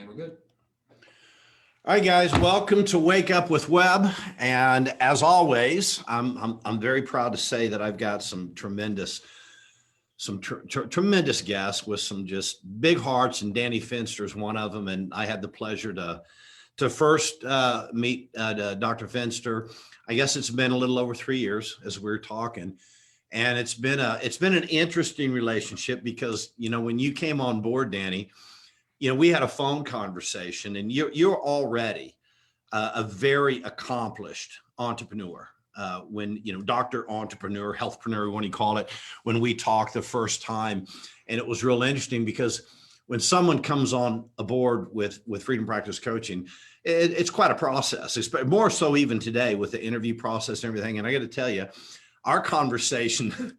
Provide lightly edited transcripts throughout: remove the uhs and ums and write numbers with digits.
And we're good. All right, guys, welcome to Wake Up with Webb. And as always, I'm very proud to say that I've got some tremendous guests with some just big hearts, and Danny Fenster is one of them. And I had the pleasure to first meet Dr. Fenster. I guess it's been a little over 3 years as we were talking. And it's been an interesting relationship because, when you came on board, Danny, we had a phone conversation, and you're already a very accomplished entrepreneur. When, doctor, entrepreneur, healthpreneur, when you call it, when we talked the first time. And it was real interesting because when someone comes on aboard with Freedom Practice Coaching, it's quite a process. It's more so even today with the interview process and everything. And I got to tell you, our conversation,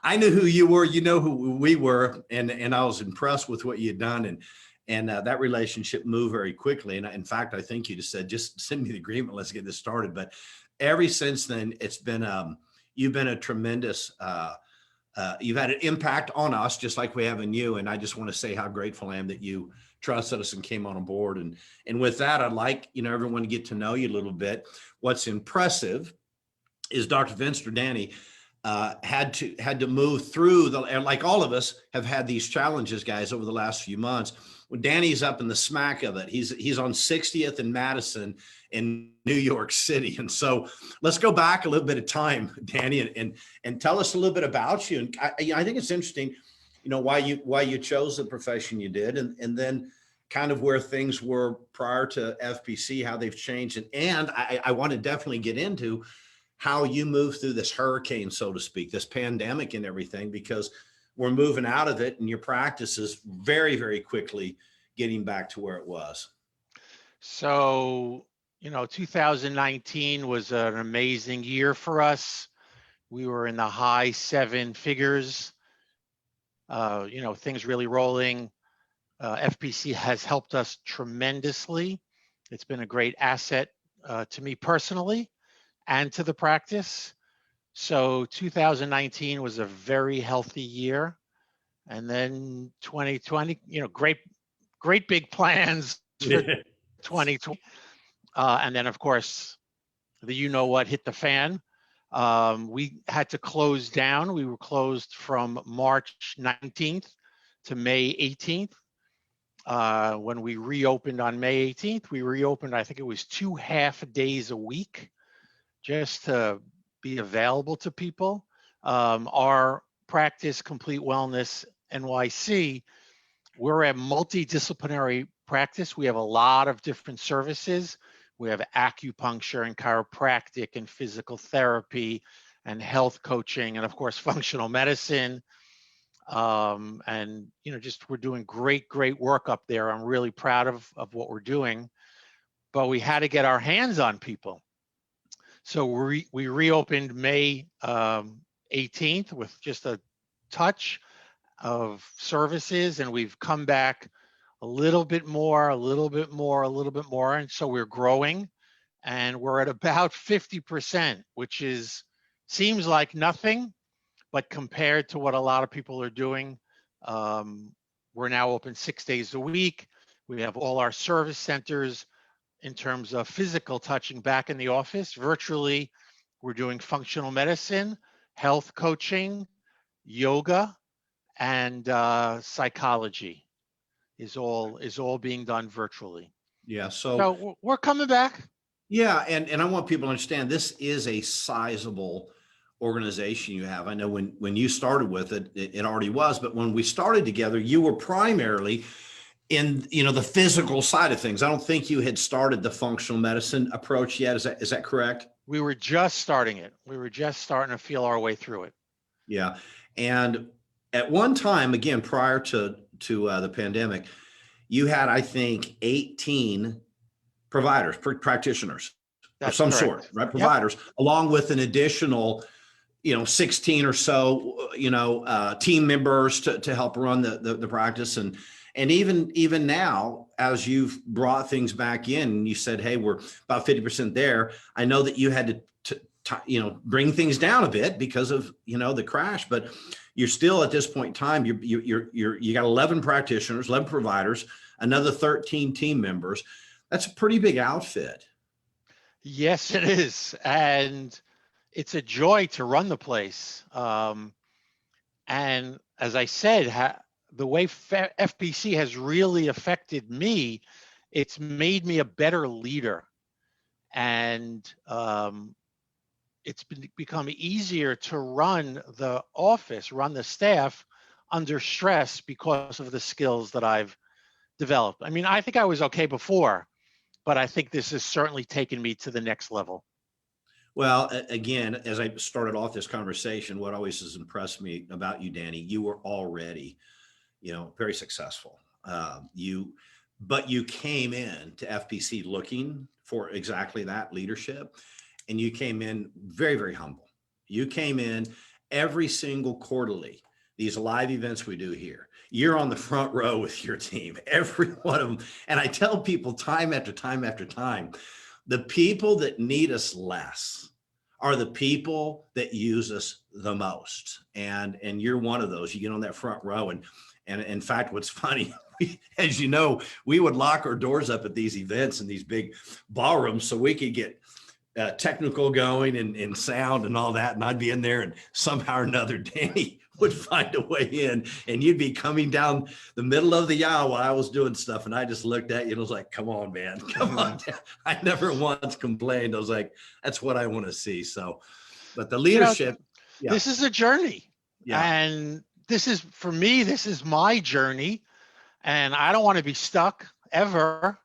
I knew who you were, who we were, and I was impressed with what you'd done, and that relationship moved very quickly. And in fact, I think you just said, just send me the agreement, let's get this started. But ever since then, it's been you've been a tremendous you've had an impact on us, just like we have in you. And I just want to say how grateful I am that you trusted us and came on board. And with that, I'd like everyone to get to know you a little bit. What's impressive is Dr. Fenster, Danny, had to move through like all of us have had these challenges, guys, over the last few months. When Danny's up in the smack of it, he's on 60th and Madison in New York City. And so let's go back a little bit of time, Danny, and tell us a little bit about you. And I think it's interesting, why you chose the profession you did, and then kind of where things were prior to FPC, how they've changed. And I want to definitely get into how you move through this hurricane, so to speak, this pandemic and everything, because we're moving out of it and your practice is very, very quickly getting back to where it was. So, 2019 was an amazing year for us. We were in the high 7 figures, things really rolling. FPC has helped us tremendously. It's been a great asset to me personally and to the practice. So 2019 was a very healthy year. And then 2020, great big plans for 2020. And then of course, the hit the fan. We had to close down. We were closed from March 19th to May 18th. When we reopened on May 18th, we reopened, I think it was 2 half days a week, just to be available to people. Our practice, Complete Wellness NYC, we're a multidisciplinary practice. We have a lot of different services. We have acupuncture and chiropractic and physical therapy and health coaching, and of course, functional medicine. And we're doing great work up there. I'm really proud of what we're doing, but we had to get our hands on people. So we reopened May 18th with just a touch of services, and we've come back a little bit more. And so we're growing, and we're at about 50%, which seems like nothing, but compared to what a lot of people are doing, we're now open 6 days a week. We have all our service centers in terms of physical touching back in the office. Virtually, we're doing functional medicine, health coaching, yoga, and psychology is all being done virtually. Yeah. So we're coming back. Yeah. And I want people to understand this is a sizable organization you have. I know when you started with it, it already was, but when we started together, you were primarily in the physical side of things. I don't think you had started the functional medicine approach yet. Is that correct? We were just starting it. We were just starting to feel our way through it. Yeah. And at one time, again, prior to the pandemic, you had, I think, 18 providers, practitioners of some sort, right? Providers, along with an additional 16 or so, team members to help run the practice. And even now, as you've brought things back in, you said, hey, we're about 50% there. I know that you had to bring things down a bit because of, the crash, but you're still at this point in time, you got 11 practitioners, 11 providers, another 13 team members. That's a pretty big outfit. Yes, it is. And it's a joy to run the place. And as I said, the way FPC has really affected me, it's made me a better leader. And it's become easier to run the office, run the staff under stress because of the skills that I've developed. I mean, I think I was okay before, but I think this has certainly taken me to the next level. Well, again, as I started off this conversation, what always has impressed me about you, Danny, you were already, very successful. But you came in to FPC looking for exactly that leadership, and you came in very, very humble. You came in every single quarterly, these live events we do here. You're on the front row with your team, every one of them. And I tell people time after time after time, the people that need us less are the people that use us the most. And you're one of those. You get on that front row. And in fact, what's funny, as you know, we would lock our doors up at these events and these big ballrooms so we could get technical going and sound and all that. And I'd be in there, and somehow or another, Danny would find a way in, and you'd be coming down the middle of the aisle while I was doing stuff. And I just looked at you and was like, come on, man, come on. I never once complained. I was like, that's what I want to see. So, but the leadership. This is a journey. Yeah. And for me, this is my journey. And I don't want to be stuck ever.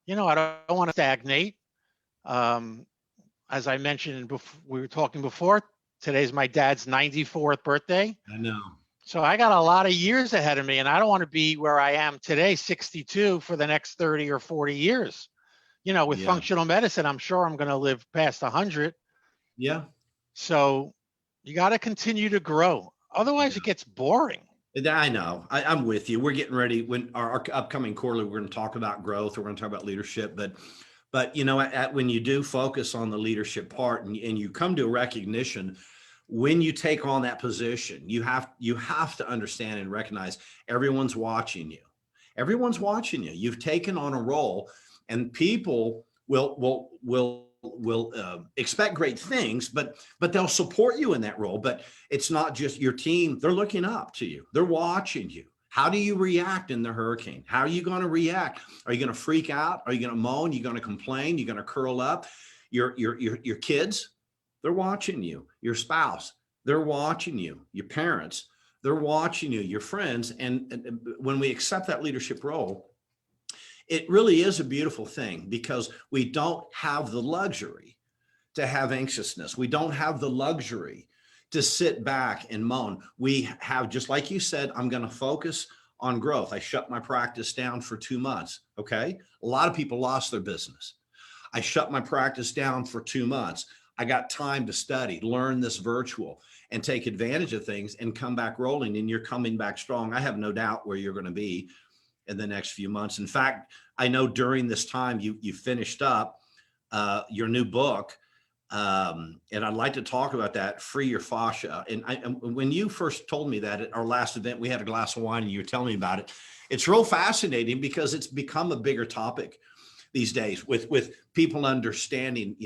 I don't want to stagnate. As I mentioned before, we were talking before, today's my dad's 94th birthday. I know. So I got a lot of years ahead of me, and I don't want to be where I am today, 62, for the next 30 or 40 years. With functional medicine, I'm sure I'm going to live past 100. Yeah. So you got to continue to grow. Otherwise, it gets boring. I know. I'm with you. We're getting ready. When our upcoming quarterly, we're going to talk about growth. We're going to talk about leadership. But when you do focus on the leadership part, and you come to a recognition, when you take on that position, you have to understand and recognize everyone's watching you. Everyone's watching you. You've taken on a role, and people will expect great things, but they'll support you in that role. But it's not just your team. They're looking up to you. They're watching you. How do you react in the hurricane? How are you going to react? Are you going to freak out? Are you going to moan? Are you going to complain? Are you going to curl up? Your kids, they're watching you. Your spouse, they're watching you. Your parents, they're watching you. Your friends. And when we accept that leadership role, it really is a beautiful thing, because we don't have the luxury to have anxiousness. We don't have the luxury to sit back and moan. We have, just like you said, I'm going to focus on growth. I shut my practice down for 2 months. Okay. A lot of people lost their business. I shut my practice down for 2 months. I got time to study, learn this virtual, and take advantage of things, and come back rolling. And you're coming back strong. I have no doubt where you're going to be in the next few months. In fact, I know during this time you finished up your new book. And I'd like to talk about that, Free Your Fascia. And when you first told me that at our last event, we had a glass of wine and you were telling me about it. It's real fascinating, because it's become a bigger topic these days with people understanding,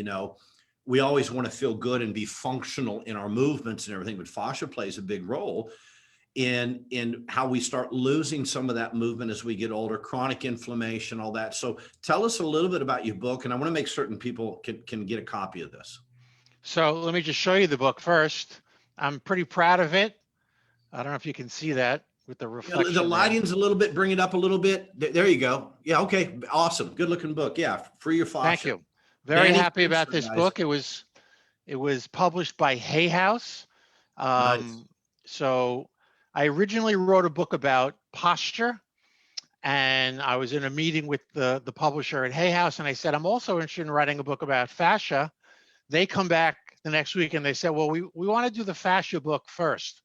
we always want to feel good and be functional in our movements and everything, but fascia plays a big role in how we start losing some of that movement as we get older, chronic inflammation, all that. So tell us a little bit about your book, and I want to make certain people can get a copy of this. So let me just show you the book first. I'm pretty proud of it. I don't know if you can see that with the reflection. The lighting's a little bit, bring it up a little bit. There you go. Yeah. Okay. Awesome. Good looking book. Yeah. Free Your Fascia. Thank you. Very Danny happy about Fenster, this guys. book. It was published by Hay House. Nice. So I originally wrote a book about posture, and I was in a meeting with the publisher at Hay House, and I said, I'm also interested in writing a book about fascia. They come back the next week and they said, well, we want to do the fascia book first.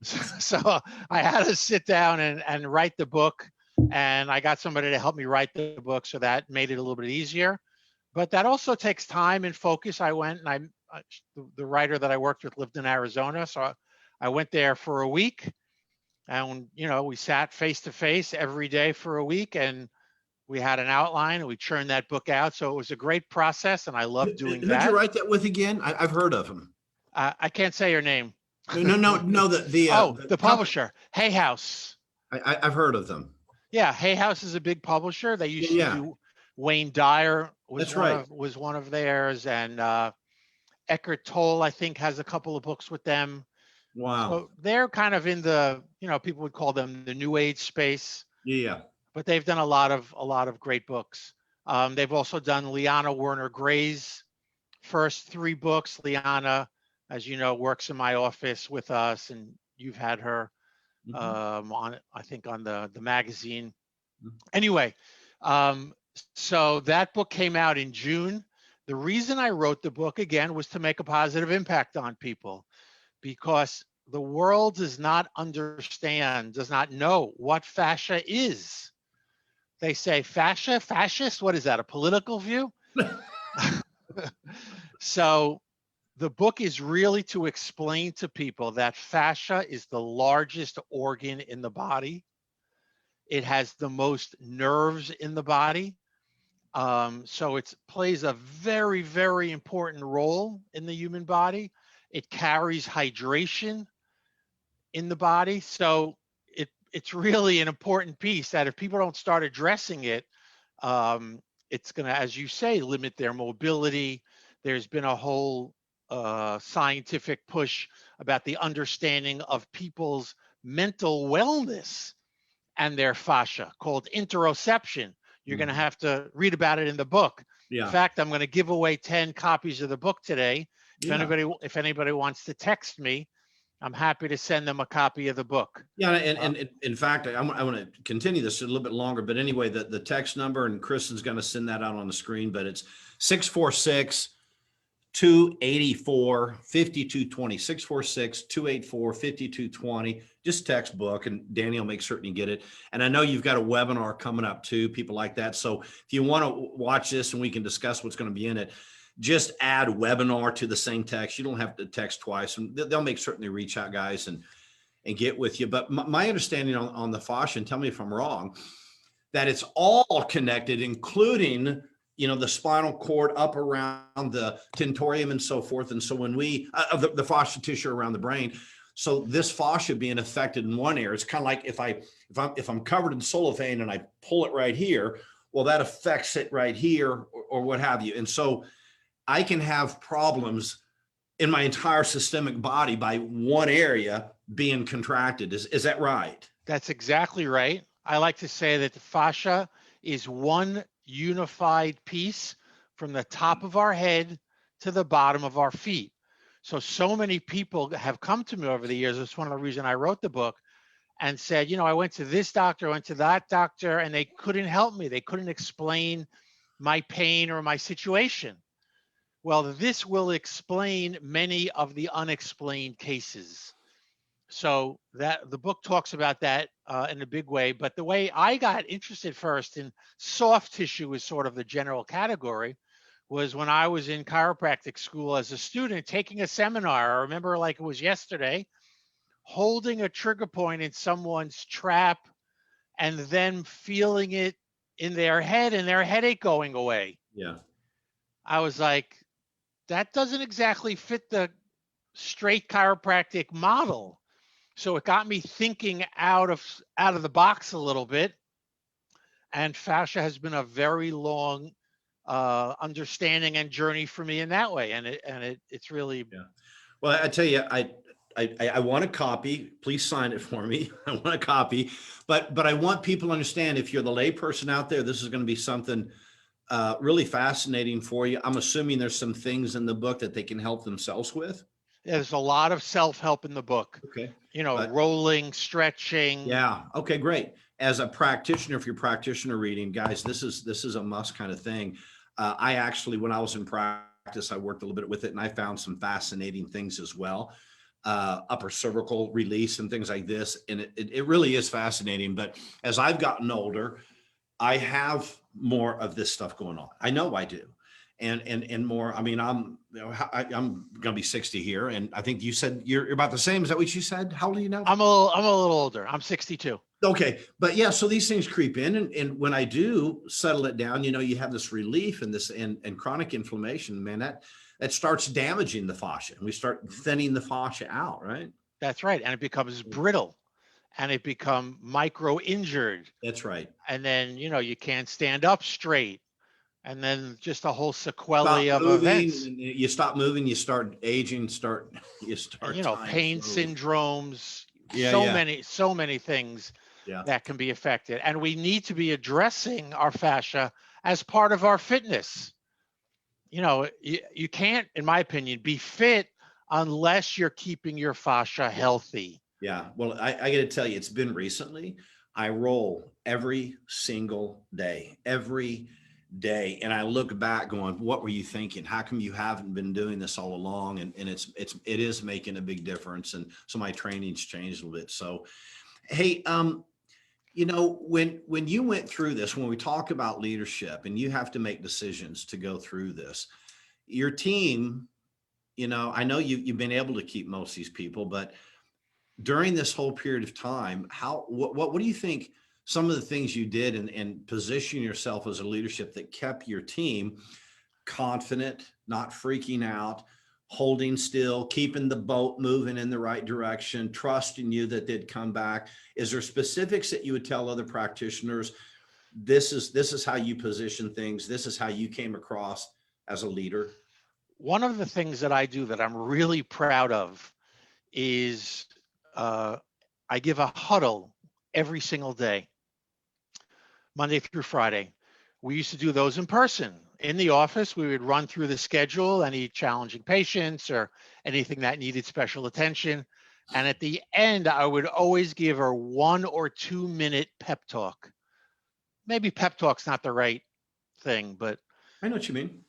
So I had to sit down and write the book, and I got somebody to help me write the book, so that made it a little bit easier. But that also takes time and focus. I went and the writer that I worked with lived in Arizona, so I went there for a week, and we sat face to face every day for a week, and we had an outline and we churned that book out. So it was a great process, and I loved doing Who'd you that. write that with again? I've heard of him. I can't say her name. No. The The company. publisher, Hay House. I've heard of them. Yeah, Hay House is a big publisher. They used to Yeah, do Wayne Dyer that's right. was one of theirs, and Eckhart Tolle, I think, has a couple of books with them. Wow. So they're kind of in the, people would call them the new age space, Yeah. but they've done a lot of great books. They've also done Liana Werner Gray's first 3 books. Liana, as you know, works in my office with us, and you've had her on, I think, on the magazine. Anyway, so that book came out in June. The reason I wrote the book, again, was to make a positive impact on people, because the world does not know what fascia is. They say fascist, what is that, a political view? So the book is really to explain to people that fascia is the largest organ in the body. It has the most nerves in the body. So it plays a very, very important role in the human body. It carries hydration in the body. So it's really an important piece that if people don't start addressing it, it's going to, as you say, limit their mobility. There's been a whole scientific push about the understanding of people's mental wellness and their fascia, called interoception. You're going to have to read about it in the book. Yeah. In fact, I'm going to give away 10 copies of the book today. Yeah. If anybody wants to text me, I'm happy to send them a copy of the book. Yeah, and in fact, I want to continue this a little bit longer, but anyway, the text number, and Kristen's going to send that out on the screen, but it's 646-284-5220, 646-284-5220. Just text book, and Danny will make certain you get it. And I know you've got a webinar coming up too, people like that. So if you want to watch this and we can discuss what's going to be in it, just add webinar to the same text. You don't have to text twice, and they'll make certain they reach out, guys, and get with you. But my understanding on the fascia, and tell me if I'm wrong, that it's all connected, including, the spinal cord up around the tentorium and so forth. And so when we, the fascia tissue around the brain, so this fascia being affected in one area, it's kind of like if I'm covered in cellophane and I pull it right here, well, that affects it right here or what have you. And so I can have problems in my entire systemic body by one area being contracted. Is that right? That's exactly right. I like to say that the fascia is one unified piece from the top of our head to the bottom of our feet. So many people have come to me over the years. That's one of the reasons I wrote the book, and said, I went to this doctor, I went to that doctor, and they couldn't help me. They couldn't explain my pain or my situation. Well, this will explain many of the unexplained cases. So that the book talks about that in a big way. But the way I got interested first in soft tissue is sort of the general category, was when I was in chiropractic school as a student taking a seminar. I remember like it was yesterday, holding a trigger point in someone's trap and then feeling it in their head and their headache going away. Yeah. I was like, that doesn't exactly fit the straight chiropractic model. So it got me thinking out of the box a little bit. And fascia has been a very long understanding and journey for me in that way. And it's really. Yeah. Well, I tell you, I want a copy. Please sign it for me. I want a copy, but I want people to understand, if you're the layperson out there, this is going to be something really fascinating for you. I'm assuming there's some things in the book that they can help themselves with. There's a lot of self-help in the book. Okay. Rolling, stretching. Yeah. Okay, great. As a practitioner, if you're practitioner reading, guys, this is a must kind of thing. I actually, when I was in practice, I worked a little bit with it, and I found some fascinating things as well. Upper cervical release and things like this. And it really is fascinating. But as I've gotten older, I have more of this stuff going on. I know I do. and more. I mean, I'm going to be 60 here, and I think you said you're about the same. Is that what you said? How old are you now? I'm a little older. I'm 62. Okay. But yeah, so these things creep in. And when I do settle it down, you have this relief and this and chronic inflammation, man, that starts damaging the fascia, and we start thinning the fascia out, right? That's right. And it becomes brittle and it become micro injured. That's right. And then, you can't stand up straight. And then just a whole Stop sequelae of moving, events. and you stop moving, you start aging, you And, start dying pain slowly. syndromes, Yeah, yeah, so many things yeah. that can be affected. And we need to be addressing our fascia as part of our fitness. You can't, in my opinion, be fit unless you're keeping your fascia healthy. Yeah. Well, I got to tell you, it's been recently. I roll every single day, every day. And I look back going, what were you thinking? How come you haven't been doing this all along? And it is making a big difference. And so my training's changed a little bit. So, hey, when you went through this, when we talk about leadership and you have to make decisions to go through this, your team, I know you've been able to keep most of these people, but during this whole period of time, what do you think some of the things you did and position yourself as a leadership that kept your team confident, not freaking out, holding still, keeping the boat moving in the right direction, trusting you that they'd come back? Is there specifics that you would tell other practitioners? This is how you position things. This is how you came across as a leader. One of the things that I do that I'm really proud of is uh, I give a huddle every single day, Monday through Friday. We used to do those in person. In the office, we would run through the schedule, any challenging patients or anything that needed special attention. And at the end, I would always give her 1 or 2 minute pep talk. Maybe pep talk's not the right thing, but I know what you mean.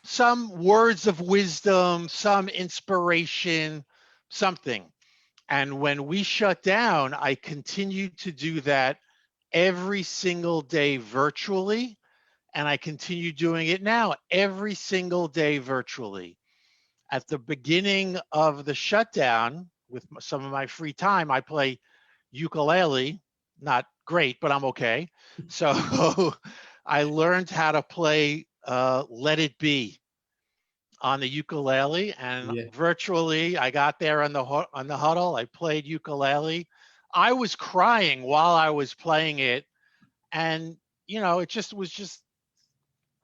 some words of wisdom, some inspiration, something. And when we shut down, I continued to do that every single day virtually. And I continue doing it now every single day virtually. At the beginning of the shutdown, with some of my free time, I play ukulele. Not great, but I'm okay. So I learned how to play Let It Be on the ukulele, and Yeah. virtually I got there on the huddle. I played ukulele. I was crying while I was playing it, and it just was just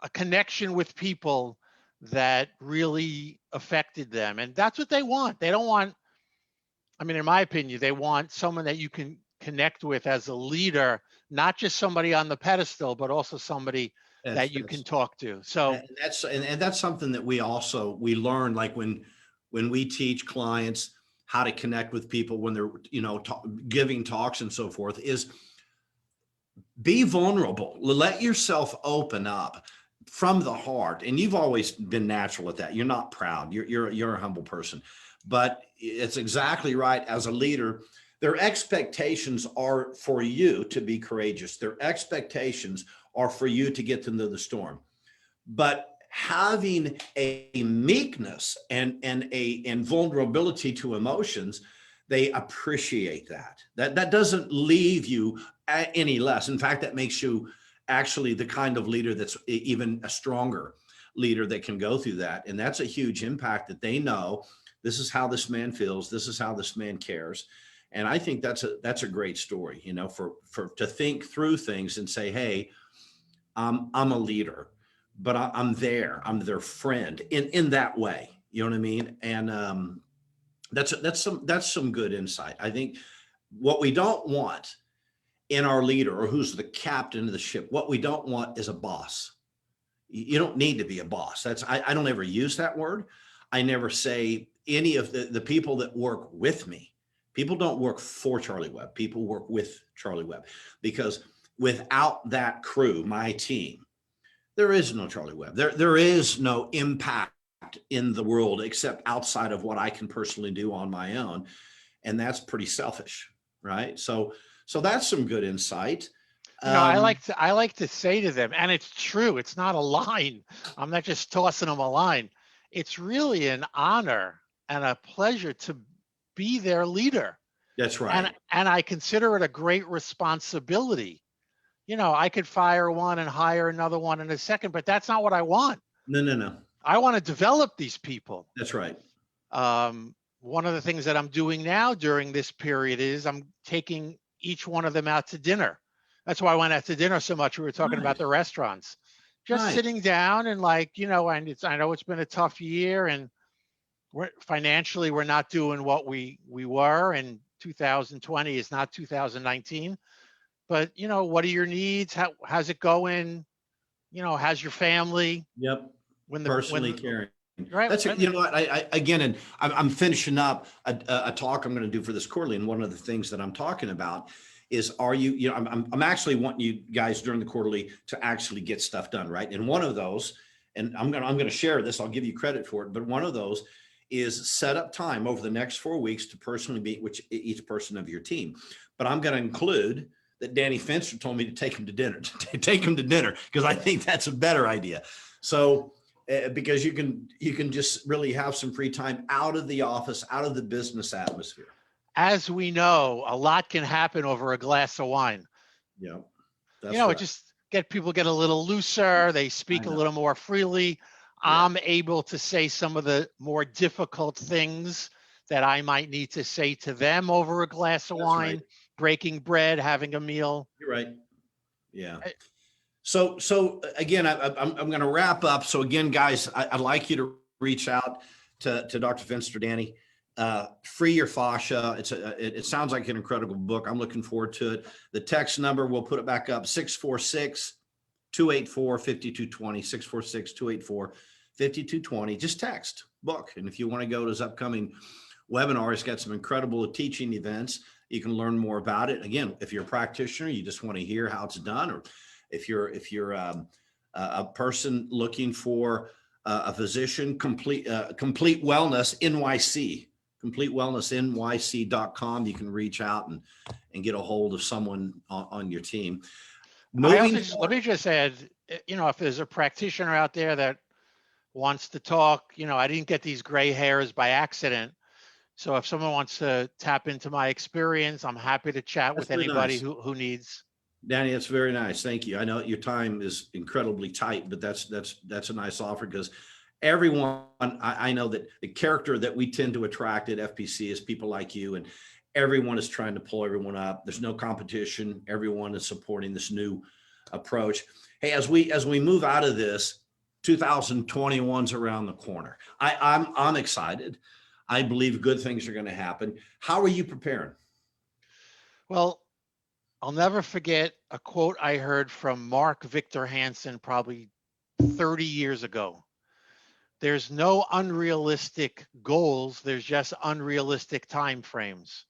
a connection with people that really affected them, and that's what they want. They don't want, I mean, in my opinion, they want someone that you can connect with as a leader, not just somebody on the pedestal, but also somebody That's that you can that's talk to. So and that's something that we learn, like when we teach clients how to connect with people when they're giving talks and so forth, is be vulnerable, let yourself open up from the heart. And you've always been natural at that. You're not proud, you're a humble person. But it's exactly right. As a leader, their expectations are for you to be courageous. Their expectations are for you to get them through the storm. But having a meekness and vulnerability to emotions, they appreciate that doesn't leave you any less. In fact, that makes you actually the kind of leader that's even a stronger leader that can go through that. And that's a huge impact, that they know this is how this man feels, this is how this man cares. And I think that's a great story, for to think through things and say, hey, I'm a leader, but I'm there. I'm their friend in that way. You know what I mean? And that's some good insight. I think what we don't want in our leader, or who's the captain of the ship, what we don't want is a boss. You don't need to be a boss. I don't ever use that word. I never say any of the people that work with me. People don't work for Charlie Webb. People work with Charlie Webb, because without that crew, my team, there is no Charlie Webb. There is no impact in the world except outside of what I can personally do on my own. And that's pretty selfish, right? So that's some good insight. I like to say to them, and it's true, it's not a line. I'm not just tossing them a line. It's really an honor and a pleasure to be their leader. That's And right. and I consider it a great responsibility. I could fire one and hire another one in a second, but that's not what I want. No, no, no. I want to develop these people. That's right. One of the things that I'm doing now during this period is I'm taking each one of them out to dinner. That's why I went out to dinner so much. We were talking about Nice. the restaurants, just Nice. sitting down and and I know it's been a tough year and financially we're not doing what we were, and 2020 is not 2019. But what are your needs? How's it going? How's your family? Yep. When the Personally when caring. right, That's, right. you know what, I again, and I'm finishing up a talk I'm going to do for this quarterly. And one of the things that I'm talking about is, I'm actually wanting you guys during the quarterly to actually get stuff done. Right. And one of those, and I'm going to share this, I'll give you credit for it. But one of those is set up time over the next 4 weeks to personally meet with each person of your team. But I'm going to include that Danny Fenster told me to take him to dinner, because I think that's a better idea. So, because you can just really have some free time out of the office, out of the business atmosphere. As we know, a lot can happen over a glass of wine. Yeah, that's It right. just people get a little looser. They I speak a know. little more freely. Yeah, I'm able to say some of the more difficult things that I might need to say to them over a glass of that's right. wine, breaking bread, having a meal. You're right. Yeah. I- So again, I'm going to wrap up. So again, guys, I'd like you to reach out to Dr. Fenster, Danny. Free Your Fascia. It sounds like an incredible book. I'm looking forward to it. The text number, we'll put it back up, 646-284-5220, 646-284-5220. Just text book. And if you want to go to his upcoming webinar, he's got some incredible teaching events. You can learn more about it. Again, if you're a practitioner, you just want to hear how it's done, or if you're a person looking for a physician, complete wellness NYC, completewellnessnyc.com. You can reach out and get a hold of someone on your team. let me just add, if there's a practitioner out there that wants to talk, I didn't get these gray hairs by accident. So if someone wants to tap into my experience, I'm happy to chat with anybody nice. who needs. Danny, that's very nice. Thank you. I know your time is incredibly tight, but that's a nice offer, because everyone, I know that the character that we tend to attract at FPC is people like you, and everyone is trying to pull everyone up. There's no competition. Everyone is supporting this new approach. Hey, as we move out of this, 2021's around the corner. I'm excited. I believe good things are going to happen. How are you preparing? Well, I'll never forget a quote I heard from Mark Victor Hansen probably 30 years ago. There's no unrealistic goals. There's just unrealistic time frames.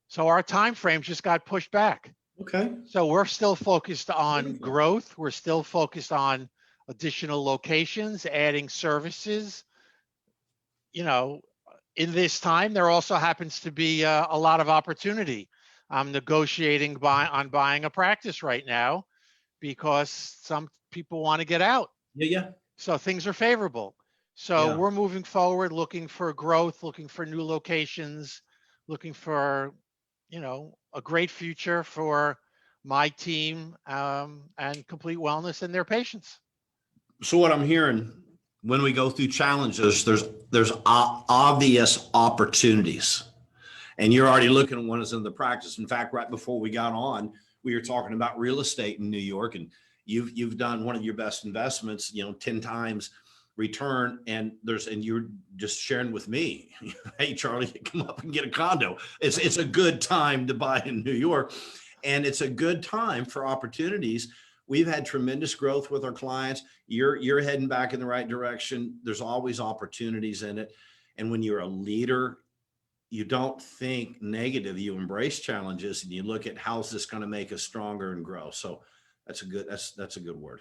So our time frames just got pushed back. Okay. So we're still focused on Wonderful. growth. We're still focused on additional locations, adding services. In this time, there also happens to be a lot of opportunity. I'm negotiating on buying a practice right now because some people want to get out. Yeah. So things are favorable. So Yeah. we're moving forward, looking for growth, looking for new locations, looking for, a great future for my team, and Complete Wellness and their patients. So what I'm hearing, when we go through challenges, there's obvious opportunities, and you're already looking at one that's in the practice. In fact, right before we got on, we were talking about real estate in New York, and you've done one of your best investments, 10 times return. And you're just sharing with me, hey, Charlie, come up and get a condo. It's a good time to buy in New York, and it's a good time for opportunities. We've had tremendous growth with our clients. You're heading back in the right direction. There's always opportunities in it. And when you're a leader, you don't think negative, you embrace challenges, and you look at how's this going to make us stronger and grow. So that's a good word.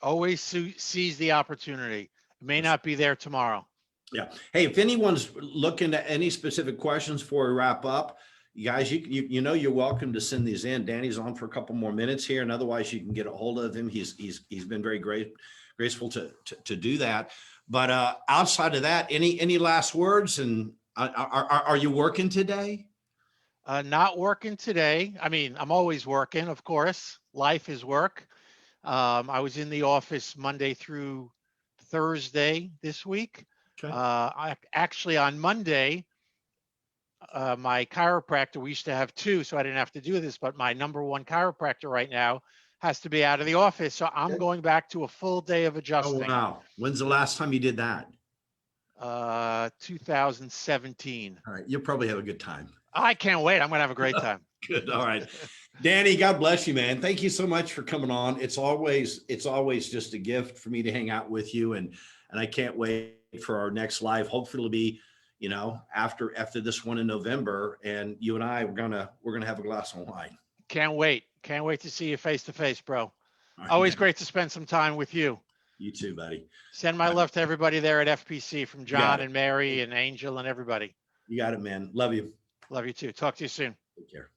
Always seize the opportunity. It may not be there tomorrow. Yeah. Hey, if anyone's looking at any specific questions before we wrap up, You guys, you know you're welcome to send these in. Danny's on for a couple more minutes here, and otherwise you can get a hold of him. He's been very graceful to do that. But outside of that, any last words? And are you working today? Not working today. I mean, I'm always working, of course. Life is work. I was in the office Monday through Thursday this week. Okay. Actually, on Monday, my chiropractor, we used to have two, so I didn't have to do this, but my number one chiropractor right now has to be out of the office. So I'm Okay. going back to a full day of Oh, adjusting. wow. When's the last time you did that? 2017. All right. You'll probably have a good time. I can't wait. I'm going to have a great time. Good. All right. Danny, God bless you, man. Thank you so much for coming on. It's always just a gift for me to hang out with you. And I can't wait for our next live. Hopefully it'll be, after this one in November, and you and I, we're going to have a glass of wine. Can't wait. Can't wait to see you face to face, bro. All right, Always man. great to spend some time with you. You too, buddy. Send my love to everybody there at FPC, from got John it. and Mary and Angel and everybody. You got it, man. Love you. Love you too. Talk to you soon. Take care.